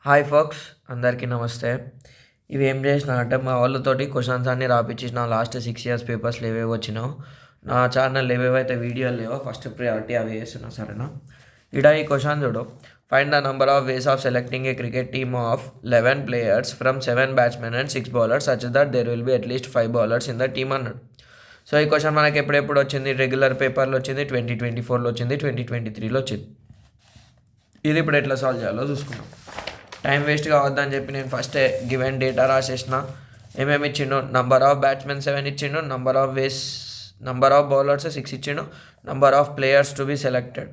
Hi folks, అందరికీ నమస్తే. ఇవి ఏం చేసిన అంటే మా వాళ్ళతోటి క్వశ్చన్స్ అన్నీ రాపించేసిన లాస్ట్ 6 ఇయర్స్ పేపర్స్లో ఏవేవి వచ్చినావు నా ఛానల్ ఏవేవైతే వీడియోలు లేవో ఫస్ట్ ప్రియారిటీ అవి వేస్తున్నా. సరేనా? ఈ క్వశ్చన్ చూడు. Find the number of ways of selecting a cricket team of 11 players from 7 batsmen and 6 bowlers such that there will be at least 5 bowlers in the team అన్నాడు. సో ఈ క్వశ్చన్ మనకి ఎప్పుడెప్పుడు వచ్చింది? రెగ్యులర్ పేపర్లో వచ్చింది, 2024లో వచ్చింది, 2023లో వచ్చింది. ఇది ఇప్పుడు ఎట్లా సాల్వ్ చేయాలో చూసుకున్నాం. టైం వేస్ట్ కావద్దని చెప్పి నేను ఫస్ట్ గివెన్ డేటా రాసేసిన. ఏమేమి ఇచ్చిండు? నంబర్ ఆఫ్ బ్యాట్స్మెన్ 7 ఇచ్చిండు, నంబర్ ఆఫ్ బౌలర్స్ 6 ఇచ్చిండు, number of players to be selected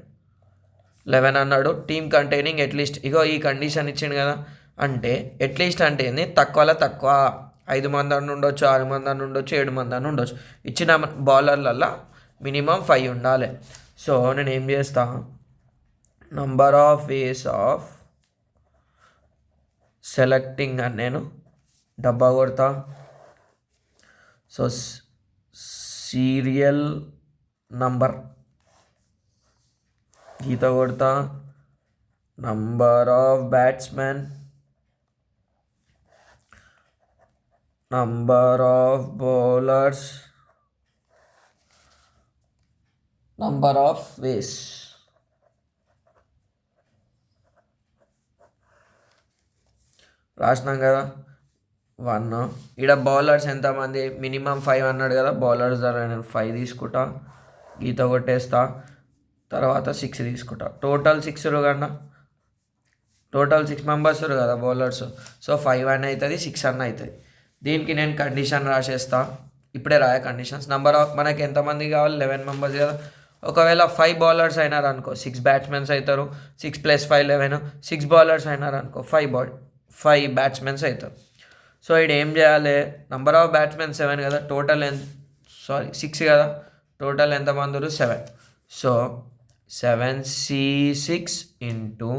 11 అన్నాడు. టీమ్ కంటైనింగ్ అట్లీస్ట్, ఇగో ఈ కండిషన్ ఇచ్చిండు కదా. అంటే అట్లీస్ట్ అంటే ఏంది? తక్కువలో తక్కువ 5 మంది అని ఉండొచ్చు, 6 మంది అని ఉండొచ్చు, 7 మంది అని ఉండొచ్చు. ఇచ్చిన బౌలర్లలో మినిమం 5 ఉండాలి. సో నేను ఏం చేస్తా, number of ways of selecting అని నేను డబ్బా కొడతా. సో సీరియల్ నంబర్ గీత కొడతా. Number of batsmen, number of bowlers, number of ways. రాసినాం కదా. 1. ఇక్కడ బౌలర్స్ ఎంతమంది? మినిమం 5 అన్నాడు కదా. బౌలర్స్ ద్వారా నేను 5 తీసుకుంటా, గీత కొట్టేస్తా. తర్వాత 6 తీసుకుంటా. టోటల్ 6 కన్నా టోటల్ 6 మెంబర్స్ కదా బౌలర్స్. సో 5 అని అవుతుంది, 6 అన్న అవుతుంది. దీనికి నేను కండిషన్ రాసేస్తా. ఇప్పుడే రాయ కండిషన్స్. నంబర్ ఆఫ్ మనకి ఎంతమంది కావాలి? 11 మెంబర్స్ కదా. ఒకవేళ 5 బౌలర్స్ అయినారు అనుకో 6 బ్యాట్స్మెన్స్ అవుతారు. 6 + 5 11. 6 బౌలర్స్ అయినారు అనుకో 5 బ్యాట్స్మెన్స్ అవుతారు. సో ఇక్కడ ఏం చేయాలి? నంబర్ ఆఫ్ బ్యాట్స్మెన్ 7 కదా, టోటల్ 6 కదా. టోటల్ ఎంతమంది? 7. So 7C6 into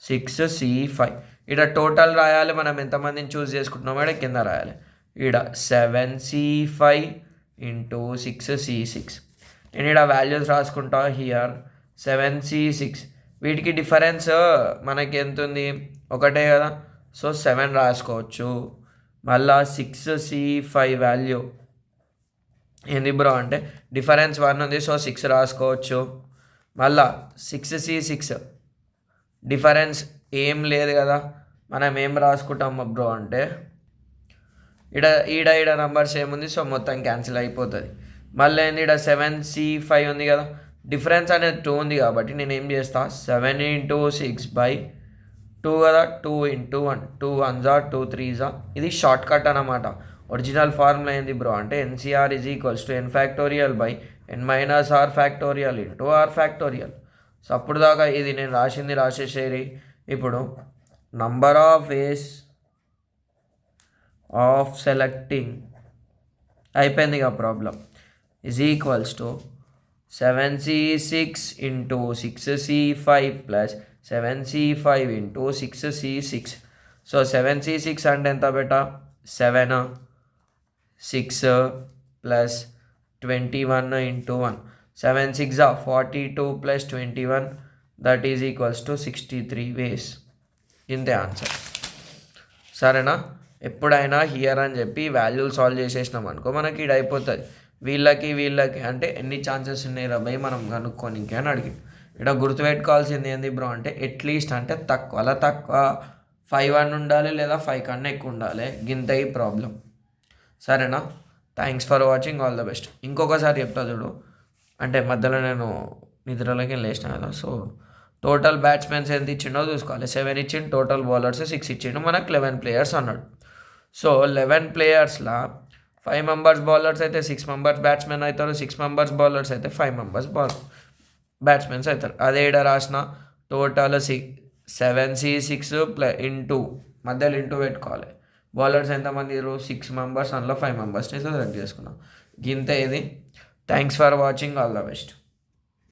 6C5. ఇక్కడ టోటల్ రాయాలి. మనం ఎంతమందిని చూస్ చేసుకుంటున్నామో ఇక్కడ కింద రాయాలి. ఇక్కడ 7C5 ఇంటూ 6C6. నేను ఇక్కడ వాల్యూస్ రాసుకుంటా. Here 7C6. వీటికి డిఫరెన్స్ మనకి ఎంత ఉంది? ఒకటే కదా. సో 7 రాసుకోవచ్చు. మళ్ళా 6C5 వాల్యూ ఏంది బ్రో అంటే డిఫరెన్స్ 1 ఉంది. సో 6 రాసుకోవచ్చు. మళ్ళా 6C6 డిఫరెన్స్ ఏం లేదు కదా. మనం ఏం రాసుకుంటాం బ్రో అంటే ఈడ నంబర్స్ ఏముంది? సో మొత్తం క్యాన్సిల్ అయిపోతుంది. మళ్ళీ ఏంది? ఇక్కడ 7C5 ఉంది కదా. డిఫరెన్స్ అనేది 2 ఉంది కాబట్టి నేను ఏం చేస్తా, 7 × 6/2 కదా. 2 × 1, 2 1s 2 3s. ఇది షార్ట్ కట్ అన్నమాట. ఒరిజినల్ ఫార్ములా ఏంది బ్రో అంటే NCR = n(n−r)(r)(r). సో అప్పుడు దాకా ఇది నేను రాసింది రాసేసేది. ఇప్పుడు number of ways of selecting అయిపోయింది ఇక problem. =7C6 into 6C5 plus 7C5 into 6C6. So 7C6 అంటే ఎంత beta? 7 6 plus 21 into 1. 7 6 42 plus 21 that is equals to 63 వేస్. ఇంతే ఆన్సర్. సరేనా? ఎప్పుడైనా హియర్ అని చెప్పి వాల్యూలు సాల్వ్ చేసేసినాం అనుకో మనకి ఇది అయిపోతుంది. వీళ్ళకి అంటే ఎన్ని ఛాన్సెస్ ఉన్నాయి రా భయ్ మనం కనుక్కోనికి అని అడిగి. ఇక్కడ గుర్తుపెట్టుకోవాల్సింది ఏంది బ్రో అంటే అట్లీస్ట్ అంటే తక్కువ 5 అని ఉండాలి, లేదా 5 కన్నా ఎక్కువ ఉండాలి. గింత ఈ ప్రాబ్లం. సరేనా? Thanks for watching. All the best. ఇంకొకసారి చెప్తా చూడు. అంటే మధ్యలో నేను నిద్రలోకి లేచిన కదా. సో టోటల్ బ్యాట్స్మెన్స్ ఎంత ఇచ్చిండో చూసుకోవాలి. 7 ఇచ్చిండు, టోటల్ బౌలర్స్ 6 ఇచ్చిండు, మనకు 11 ప్లేయర్స్ అన్నాడు. సో 11 ప్లేయర్స్లో 5 మెంబర్స్ బౌలర్స్ అయితే 6 మెంబర్స్ బ్యాట్స్మెన్ అవుతారు, 6 మెంబర్స్ బౌలర్స్ అయితే 5 మెంబర్స్ బ్యాట్స్మెన్స్ అవుతారు. అదే ఇక్కడ రాసిన టోటల్ 7C6 ఇంటూ మధ్యలో ఇంటూ పెట్టుకోవాలి. బౌలర్స్ ఎంతమంది? 6 మెంబర్స్, అందులో 5 మెంబర్స్ని సెలెక్ట్ చేసుకున్నాం. గింత ఇది. Thanks for watching. All the best.